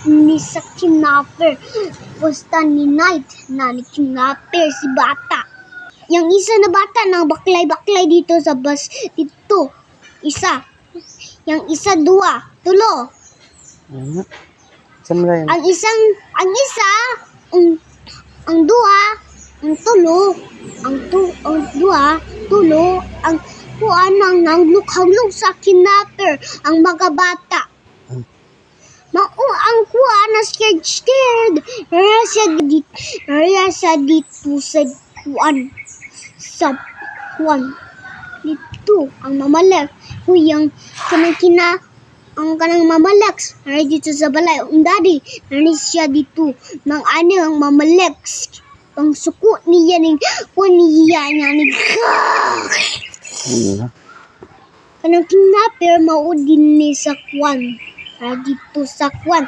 Ni sa kidnapper. Basta ni Night na ni kidnapper si bata. Yang isa na bata nang baklay-baklay dito sa bus dito. Isa. Yang isa dua. Tulo. Samray. Ang isa, ang dua, ang tulo, ang dua, tulo, ang kuanang nang lukhang sa kidnapper, ang mga bata. Ang kuha na scared. Nara siya dito sa kuan. Sa kuan. Dito, ang mamalek. Huyang ang kanang mamalex. Nara dito sa balay. Ang daddy, nara siya dito. Nang ano ang mamalex. Ang suko niya ning kuan niya ning kanang kidnapper maudin ni sa kuan. Nara dito sa kuan.